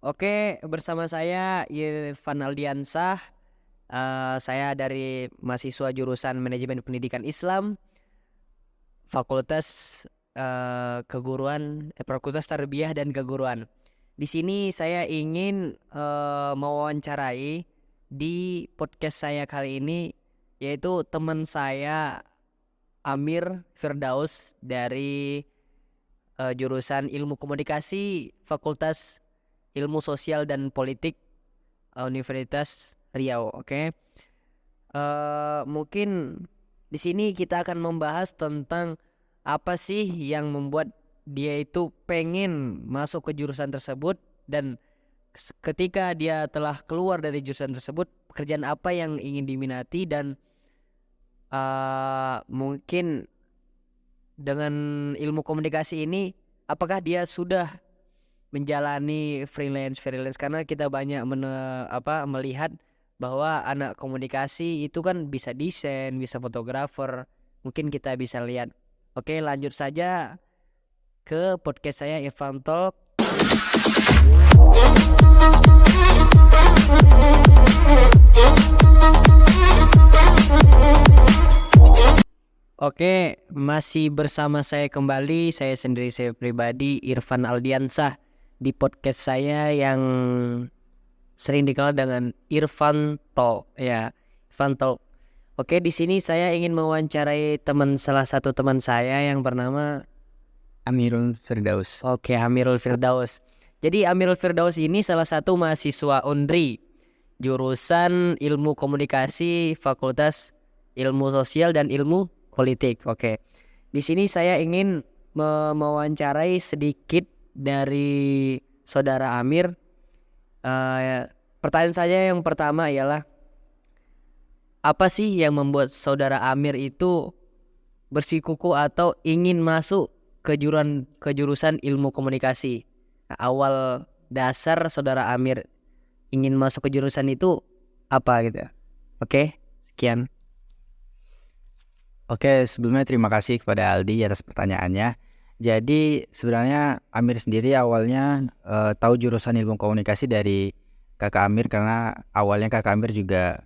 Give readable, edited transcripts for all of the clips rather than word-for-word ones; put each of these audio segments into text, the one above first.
Oke, bersama saya Irfan Aldiansah. Saya dari mahasiswa jurusan Manajemen Pendidikan Islam, Fakultas Fakultas Tarbiyah dan Keguruan. Di sini saya ingin mewawancarai di podcast saya kali ini, yaitu teman saya Amir Firdaus dari jurusan Ilmu Komunikasi Fakultas Ilmu Sosial dan Politik Universitas Riau. Oke. Mungkin di sini kita akan membahas tentang apa sih yang membuat dia itu pengen masuk ke jurusan tersebut, dan ketika dia telah keluar dari jurusan tersebut, pekerjaan apa yang ingin diminati, dan mungkin dengan ilmu komunikasi ini apakah dia sudah menjalani freelance karena kita banyak melihat bahwa anak komunikasi itu kan bisa desain, bisa fotografer. Mungkin kita bisa lihat. Oke, lanjut saja ke podcast saya Irfan Talk. Oke, masih bersama saya kembali, saya pribadi Irfan Aldiansah, di podcast saya yang sering dikenal dengan Irfan Talk, ya, Irfan Talk. Oke, di sini saya ingin mewawancarai salah satu teman saya yang bernama Amirul Firdaus. Oke, Amirul Firdaus. Jadi Amirul Firdaus ini salah satu mahasiswa UNDRI, jurusan Ilmu Komunikasi, Fakultas Ilmu Sosial dan Ilmu Politik. Oke. Di sini saya ingin mewawancarai sedikit dari saudara Amir. Pertanyaan saya yang pertama ialah, apa sih yang membuat saudara Amir itu bersikukuh atau ingin masuk ke jurusan Ilmu Komunikasi? Nah, awal dasar saudara Amir ingin masuk ke jurusan itu apa gitu? Oke, sekian. Oke, sebelumnya terima kasih kepada Aldi atas pertanyaannya. Jadi sebenarnya Amir sendiri awalnya tahu jurusan ilmu komunikasi dari kakak Amir, karena awalnya kakak Amir juga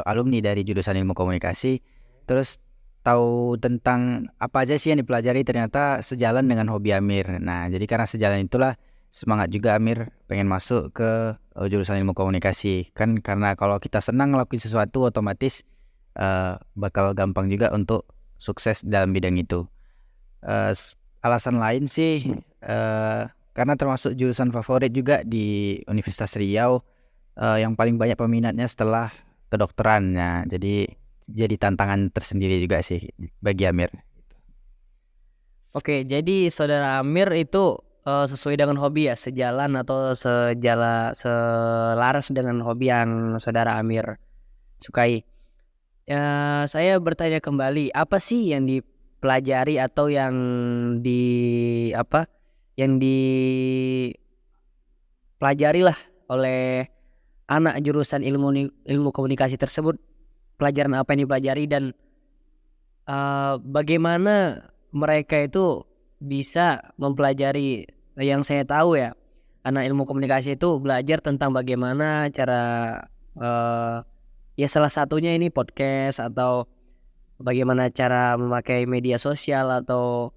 alumni dari jurusan ilmu komunikasi. Terus tahu tentang apa aja sih yang dipelajari, ternyata sejalan dengan hobi Amir. Nah, jadi karena sejalan itulah semangat juga Amir pengen masuk ke jurusan ilmu komunikasi. Kan karena kalau kita senang ngelakuin sesuatu, otomatis bakal gampang juga untuk sukses dalam bidang itu. Alasan lain sih karena termasuk jurusan favorit juga di Universitas Riau, yang paling banyak peminatnya setelah kedokteran. Nah, jadi tantangan tersendiri juga sih bagi Amir. Oke, jadi saudara Amir itu sesuai dengan hobi ya, sejalan atau selaras dengan hobi yang saudara Amir sukai. Saya bertanya kembali, apa sih yang dipelajari atau yang dipelajari lah oleh anak jurusan ilmu komunikasi tersebut? Pelajaran apa yang dipelajari, dan bagaimana mereka itu bisa mempelajari? Yang saya tahu ya, anak ilmu komunikasi itu belajar tentang bagaimana cara ya salah satunya ini podcast, atau bagaimana cara memakai media sosial atau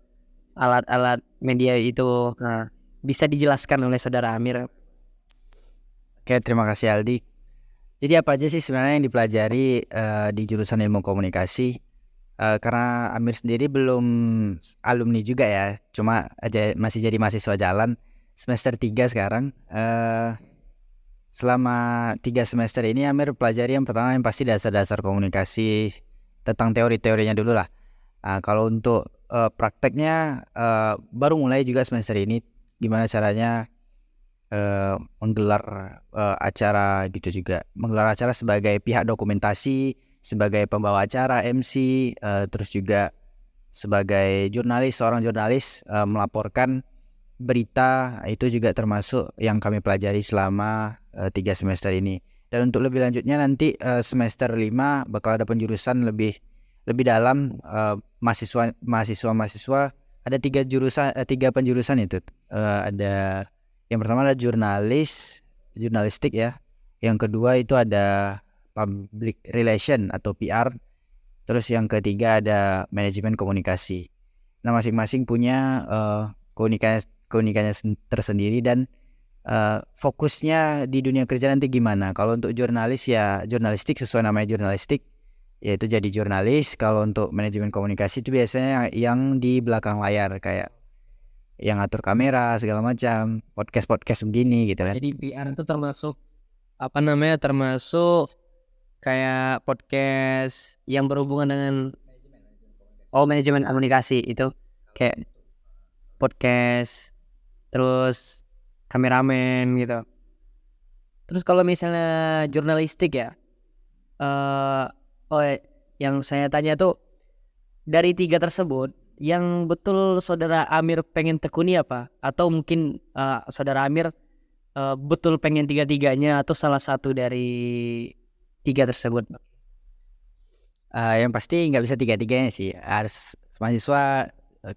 alat-alat media itu. Nah, bisa dijelaskan oleh saudara Amir? Oke, terima kasih Aldi. Jadi apa aja sih sebenarnya yang dipelajari di jurusan ilmu komunikasi? Karena Amir sendiri belum alumni juga ya, cuma aja masih jadi mahasiswa jalan semester 3 sekarang. Selama 3 semester ini Amir pelajari yang pertama yang pasti dasar-dasar komunikasi, tentang teori-teorinya dulu lah. Kalau untuk prakteknya baru mulai juga semester ini, gimana caranya menggelar acara gitu, juga menggelar acara sebagai pihak dokumentasi, sebagai pembawa acara MC, terus juga sebagai seorang jurnalis melaporkan berita. Itu juga termasuk yang kami pelajari selama 3 semester ini. Dan untuk lebih lanjutnya nanti semester 5 bakal ada penjurusan lebih dalam. Mahasiswa ada 3 penjurusan itu. Ada yang pertama ada jurnalis, jurnalistik ya. Yang kedua itu ada public relation atau PR. Terus yang ketiga ada manajemen komunikasi. Nah, masing-masing punya keunikannya tersendiri dan fokusnya di dunia kerja nanti gimana. Kalau untuk jurnalis ya jurnalistik sesuai namanya jurnalistik, yaitu jadi jurnalis. Kalau untuk manajemen komunikasi itu biasanya yang di belakang layar kayak yang ngatur kamera segala macam, podcast begini gitu kan. Jadi PR itu termasuk apa namanya, termasuk kayak podcast yang berhubungan dengan manajemen komunikasi itu kayak podcast, terus kameramen gitu. Terus kalau misalnya jurnalistik ya, eh yang saya tanya tuh dari 3 tersebut yang betul saudara Amir pengen tekuni apa? Atau mungkin saudara Amir betul pengen tiga-tiganya atau salah satu dari 3 tersebut? Yang pasti nggak bisa tiga-tiganya sih. Harus mahasiswa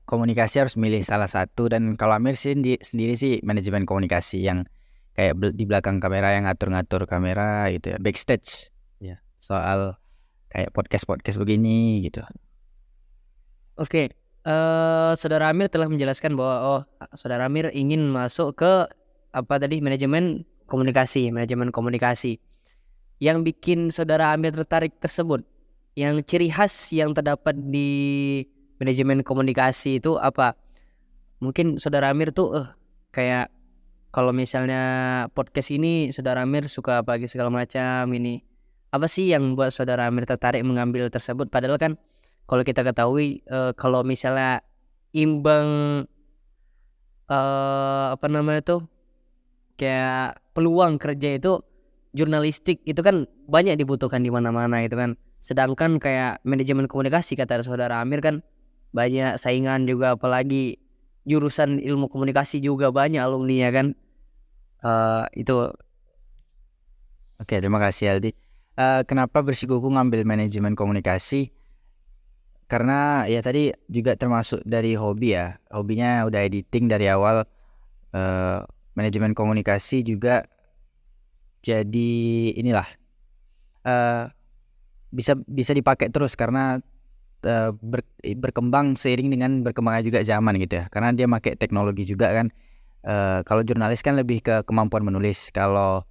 komunikasi harus milih salah satu. Dan kalau Amir sendiri sih manajemen komunikasi yang kayak di belakang kamera, yang ngatur-ngatur kamera gitu ya, backstage ya, soal kayak podcast begini gitu. Oke, saudara Amir telah menjelaskan bahwa saudara Amir ingin masuk ke apa tadi, manajemen komunikasi. Yang bikin saudara Amir tertarik tersebut, yang ciri khas yang terdapat di manajemen komunikasi itu apa? Mungkin saudara Amir tuh kayak kalau misalnya podcast ini saudara Amir suka bagi segala macam ini. Apa sih yang buat saudara Amir tertarik mengambil tersebut? Padahal kan kalau kita ketahui kalau misalnya imbang apa namanya tuh kayak peluang kerja itu jurnalistik itu kan banyak dibutuhkan di mana-mana itu kan. Sedangkan kayak manajemen komunikasi kata saudara Amir kan banyak saingan juga, apalagi jurusan ilmu komunikasi juga banyak alumni ya kan. Itu. Oke, terima kasih Aldi. Kenapa bersikukuh ngambil manajemen komunikasi? Karena ya tadi juga termasuk dari hobi ya. Hobinya udah editing dari awal. Manajemen komunikasi juga jadi inilah bisa dipakai terus karena berkembang seiring dengan berkembangnya juga zaman gitu ya. Karena dia pakai teknologi juga kan. Kalau jurnalis kan lebih ke kemampuan menulis. Kalau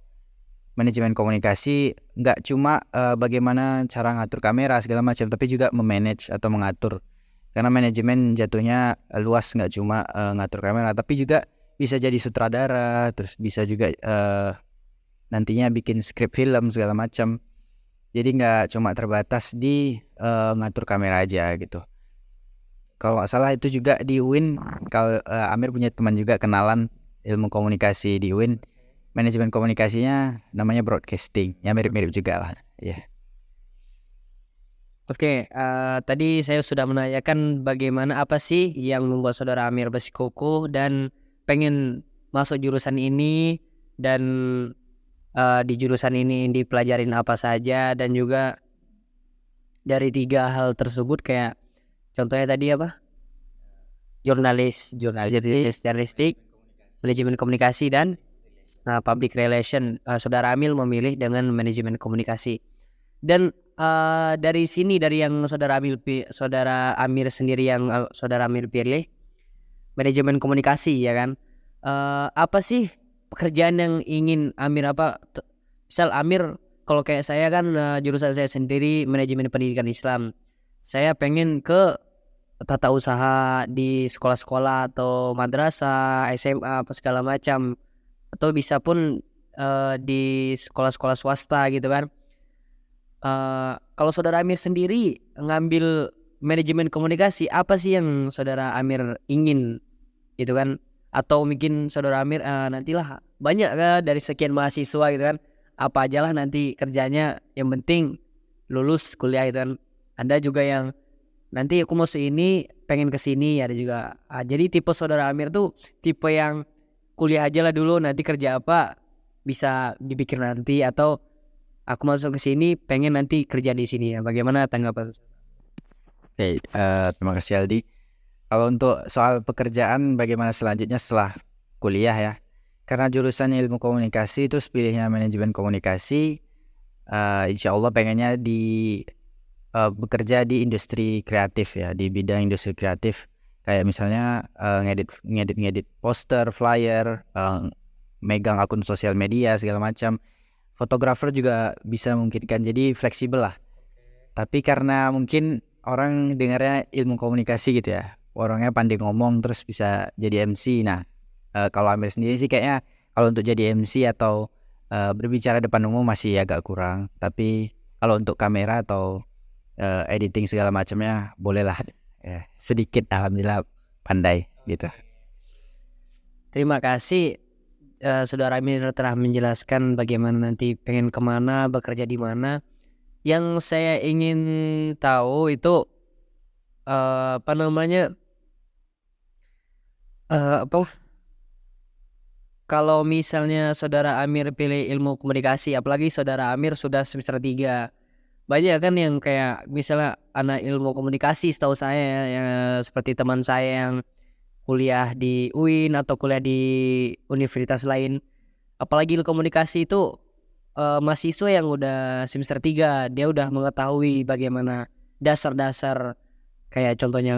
manajemen komunikasi nggak cuma bagaimana cara ngatur kamera segala macam, tapi juga memanage atau mengatur. Karena manajemen jatuhnya luas, nggak cuma ngatur kamera, tapi juga bisa jadi sutradara, terus bisa juga nantinya bikin skrip film segala macam. Jadi nggak cuma terbatas di ngatur kamera aja gitu. Kalau nggak salah itu juga di UIN, kalau Amir punya teman juga kenalan ilmu komunikasi di UIN. Manajemen komunikasinya namanya broadcasting, ya mirip-mirip juga lah. Yeah. Oke, tadi saya sudah menanyakan bagaimana apa sih yang membuat saudara Amir bersikukuh dan pengen masuk jurusan ini, dan di jurusan ini dipelajarin apa saja, dan juga dari 3 hal tersebut kayak contohnya tadi apa? Jurnalistik, manajemen komunikasi, dan public relation. Saudara Amil memilih dengan manajemen komunikasi. Dan dari sini, dari yang saudara Amir sendiri yang saudara Amir pilih manajemen komunikasi ya kan. Apa sih pekerjaan yang ingin Amir misal Amir, kalau kayak saya kan jurusan saya sendiri manajemen pendidikan Islam. Saya pengen ke tata usaha di sekolah-sekolah atau madrasah, SMA apa segala macam, atau bisa pun di sekolah-sekolah swasta gitu kan. Kalau saudara Amir sendiri ngambil manajemen komunikasi, apa sih yang saudara Amir ingin gitu kan? Atau mungkin saudara Amir nantilah banyak dari sekian mahasiswa gitu kan, apa aja lah nanti kerjanya, yang penting lulus kuliah gitu kan. Anda juga yang nanti aku masuk ini pengen kesini, ada juga. Jadi tipe saudara Amir tuh tipe yang kuliah aja lah dulu, nanti kerja apa bisa dipikir nanti, atau aku masuk ke sini pengen nanti kerja di sini ya. Bagaimana tanggapan? Oke, terima kasih Aldi. Kalau untuk soal pekerjaan bagaimana selanjutnya setelah kuliah ya, karena jurusan ilmu komunikasi terus pilihnya manajemen komunikasi, insya Allah pengennya bekerja di industri kreatif ya, di bidang industri kreatif kayak misalnya ngedit poster, flyer, megang akun sosial media segala macam. Fotografer juga bisa memungkinkan, jadi fleksibel lah. Tapi karena mungkin orang dengarnya ilmu komunikasi gitu ya, orangnya pandai ngomong terus bisa jadi MC. Nah, kalau Amir sendiri sih kayaknya kalau untuk jadi MC atau berbicara depan umum masih agak kurang. Tapi kalau untuk kamera atau editing segala macamnya bolehlah. Ya, sedikit alhamdulillah pandai gitu. Terima kasih Saudara Amir telah menjelaskan bagaimana nanti pengen kemana, bekerja di mana. Yang saya ingin tahu itu apa namanya, apa, kalau misalnya Saudara Amir pilih ilmu komunikasi, apalagi Saudara Amir sudah semester 3, banyak kan yang kayak misalnya anak ilmu komunikasi setahu saya ya, seperti teman saya yang kuliah di UIN atau kuliah di universitas lain. Apalagi ilmu komunikasi itu mahasiswa yang udah semester 3, dia udah mengetahui bagaimana dasar-dasar, kayak contohnya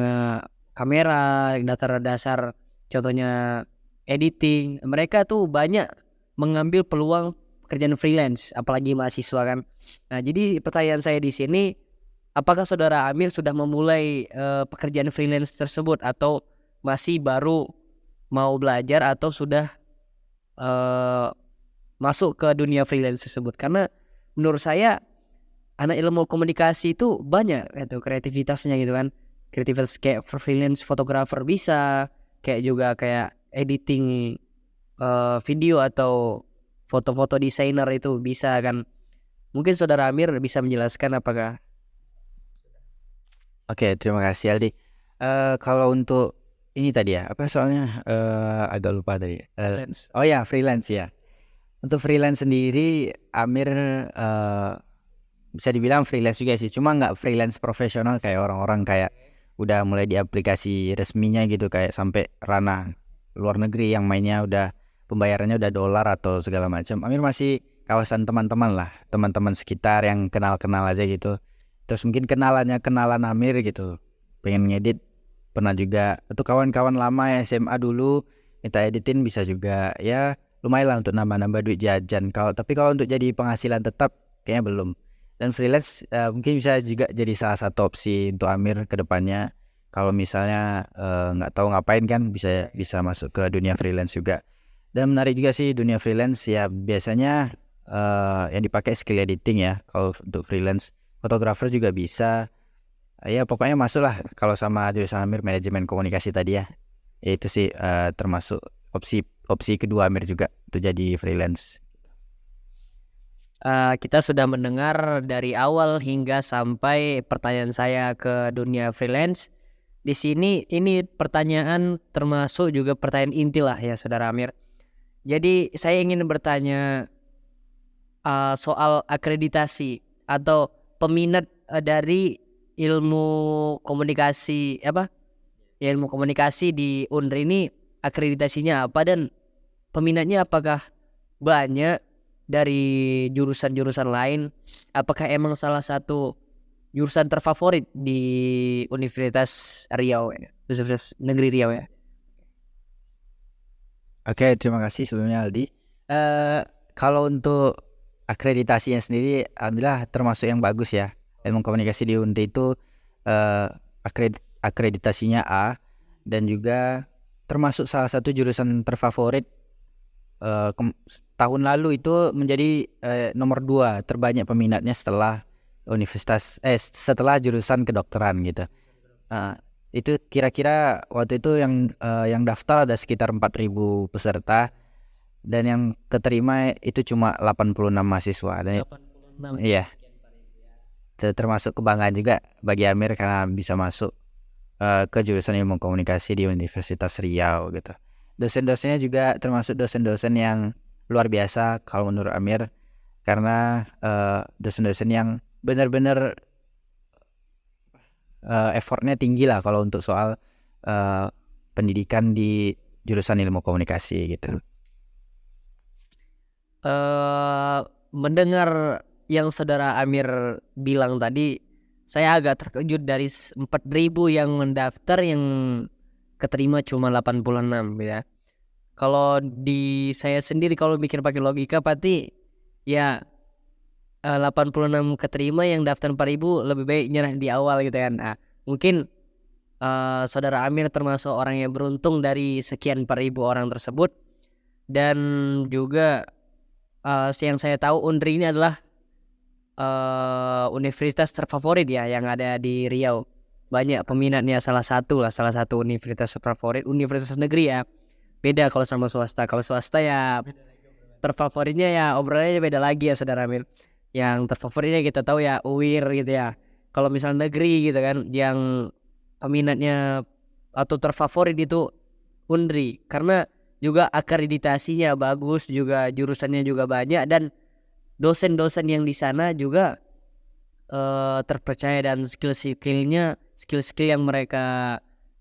kamera, dasar-dasar contohnya editing. Mereka tuh banyak mengambil peluang pekerjaan freelance, apalagi mahasiswa kan. Nah, jadi pertanyaan saya di sini, apakah Saudara Amir sudah memulai pekerjaan freelance tersebut atau masih baru mau belajar atau sudah masuk ke dunia freelance tersebut? Karena menurut saya anak ilmu komunikasi itu banyak itu kreativitasnya gitu kan. Kreativitas kayak freelance fotografer bisa, kayak juga kayak editing video atau foto-foto desainer itu bisa kan. Mungkin Saudara Amir bisa menjelaskan apakah. Oke, terima kasih Aldi. Kalau untuk ini tadi ya, apa soalnya agak lupa tadi. Freelance. Oh ya, freelance ya. Untuk freelance sendiri, Amir bisa dibilang freelance juga sih. Cuma nggak freelance profesional kayak orang-orang kayak udah mulai di aplikasi resminya gitu, kayak sampai ranah luar negeri yang mainnya udah pembayarannya udah dolar atau segala macam. Amir masih kawasan teman-teman lah, teman-teman sekitar yang kenal-kenal aja gitu. Terus mungkin kenalan Amir gitu, pengen ngedit pernah juga. Itu kawan-kawan lama ya SMA dulu minta editin bisa juga ya, lumayan lah untuk nambah-nambah duit jajan. Tapi kalau untuk jadi penghasilan tetap kayaknya belum. Dan freelance mungkin bisa juga jadi salah satu opsi untuk Amir ke depannya. Kalau misalnya nggak tahu ngapain kan bisa masuk ke dunia freelance juga. Dan menarik juga sih dunia freelance ya, biasanya yang dipakai skill editing ya. Kalau untuk freelance fotografer juga bisa. Ya pokoknya masuk lah kalau sama jurusan Amir manajemen komunikasi tadi ya. Ya itu sih termasuk opsi kedua Amir juga untuk jadi freelance. Kita sudah mendengar dari awal hingga sampai pertanyaan saya ke dunia freelance. Di sini ini pertanyaan termasuk juga pertanyaan inti lah ya Saudara Amir. Jadi saya ingin bertanya soal akreditasi atau peminat dari ilmu komunikasi ilmu komunikasi di UNRI ini, akreditasinya apa dan peminatnya apakah banyak dari jurusan-jurusan lain? Apakah emang salah satu jurusan terfavorit di Universitas Riau ya? Universitas Negeri Riau ya? Oke, terima kasih sebelumnya Aldi. Kalau untuk akreditasinya sendiri, alhamdulillah termasuk yang bagus ya. Ilmu komunikasi di UNRI itu akreditasinya A, dan juga termasuk salah satu jurusan terfavorit. Tahun lalu itu menjadi nomor 2 terbanyak peminatnya setelah setelah jurusan kedokteran gitu. Itu kira-kira waktu itu yang daftar ada sekitar 4.000 peserta, dan yang keterima itu cuma 86 mahasiswa. Dan 86 iya, termasuk kebanggaan juga bagi Amir karena bisa masuk ke jurusan ilmu komunikasi di Universitas Riau gitu. Dosen-dosennya juga termasuk dosen-dosen yang luar biasa kalau menurut Amir, karena dosen-dosen yang benar-benar effortnya tinggi lah kalau untuk soal pendidikan di jurusan ilmu komunikasi gitu. mendengar yang saudara Amir bilang tadi, saya agak terkejut dari 4.000 yang mendaftar yang keterima cuma 86 ya. Kalau di saya sendiri kalau mikir pakai logika pasti ya 86 keterima yang daftar 4.000 lebih baik nyerah di awal gitu kan. Nah, mungkin saudara Amir termasuk orang yang beruntung dari sekian 4.000 orang tersebut. Dan juga yang saya tahu Undri ini adalah universitas terfavorit ya yang ada di Riau. Banyak peminatnya, salah satu universitas terfavorit, universitas negeri ya. Beda kalau sama swasta. Kalau swasta ya terfavoritnya ya obrolannya beda lagi ya saudara Amir. Yang terfavoritnya kita tahu ya UIR gitu ya. Kalau misal negeri gitu kan yang peminatnya atau terfavorit itu Undri, karena juga akreditasinya bagus, juga jurusannya juga banyak, dan dosen-dosen yang di sana juga terpercaya, dan skill yang mereka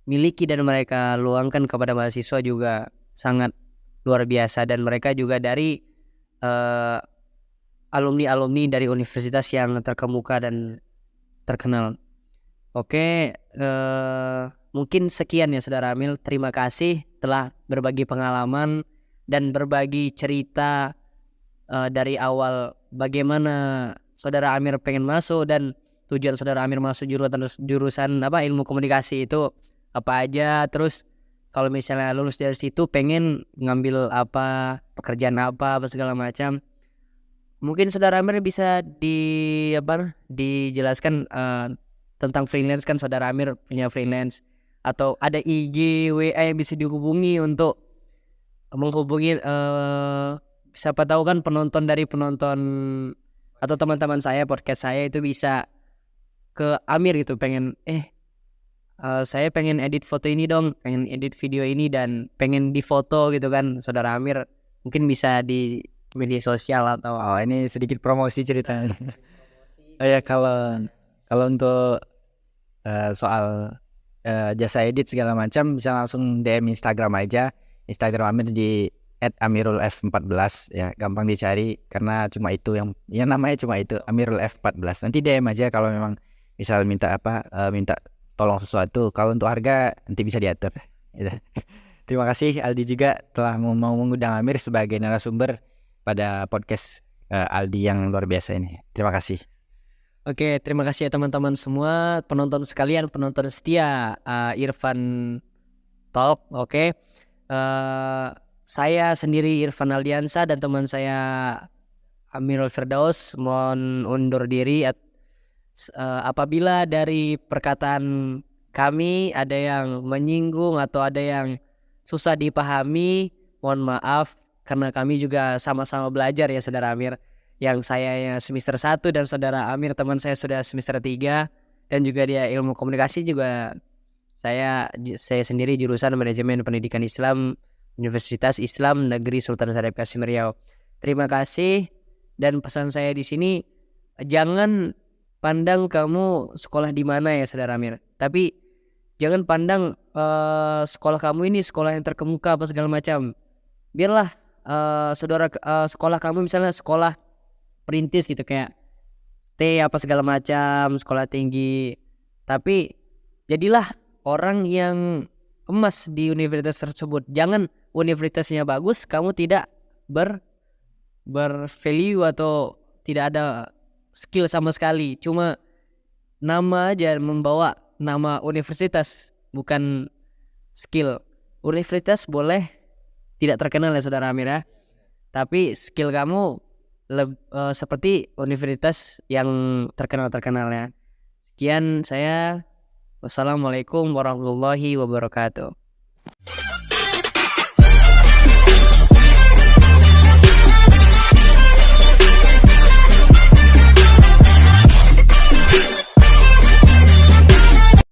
miliki dan mereka luangkan kepada mahasiswa juga sangat luar biasa, dan mereka juga dari alumni dari universitas yang terkemuka dan terkenal. Oke, mungkin sekian ya saudara Amil. Terima kasih telah berbagi pengalaman dan berbagi cerita dari awal bagaimana saudara Amir pengen masuk dan tujuan saudara Amir masuk jurusan apa ilmu komunikasi itu apa aja. Terus kalau misalnya lulus dari situ pengen ngambil apa, pekerjaan apa segala macam. Mungkin saudara Amir bisa dijelaskan tentang freelance, kan saudara Amir punya freelance atau ada IG WA yang bisa dihubungi untuk menghubungi siapa tahu kan penonton atau teman-teman saya podcast saya itu bisa ke Amir gitu, pengen saya pengen edit foto ini dong, pengen edit video ini dan pengen difoto gitu kan. Saudara Amir mungkin bisa di media sosial atau ini sedikit promosi ceritanya. Oh ya, kalau untuk soal jasa edit segala macam bisa langsung DM Instagram aja. Instagram Amir di @amirulf14 ya, gampang dicari karena cuma itu yang namanya cuma itu, amirulf14. Nanti DM aja kalau memang misal minta minta tolong sesuatu. Kalau untuk harga nanti bisa diatur. Gitu. Terima kasih Aldi juga telah mau mengundang Amir sebagai narasumber pada podcast Aldi yang luar biasa ini. Terima kasih. Oke, terima kasih ya teman-teman semua, penonton sekalian, penonton setia Irfan Talk. Oke, saya sendiri Irfan Aldiansa dan teman saya Amirul Firdaus mohon undur diri. Apabila dari perkataan kami ada yang menyinggung atau ada yang susah dipahami, mohon maaf karena kami juga sama-sama belajar ya saudara Amir. Yang saya yang semester 1 dan saudara Amir teman saya sudah semester 3 dan juga dia ilmu komunikasi juga. Saya sendiri jurusan manajemen pendidikan Islam Universitas Islam Negeri Sultan Syarif Kasim Riau. Terima kasih, dan pesan saya di sini jangan pandang kamu sekolah di mana ya saudara Amir, tapi jangan pandang sekolah kamu ini sekolah yang terkemuka apa segala macam. Biarlah sekolah kamu misalnya sekolah perintis gitu kayak stay apa segala macam, sekolah tinggi, tapi jadilah orang yang emas di universitas tersebut. Jangan universitasnya bagus kamu tidak bervalue atau tidak ada skill sama sekali, cuma nama aja, membawa nama universitas bukan skill. Universitas boleh tidak terkenal ya saudara Amir ya, tapi skill kamu seperti universitas yang terkenal ya. Sekian saya, wassalamualaikum warahmatullahi wabarakatuh.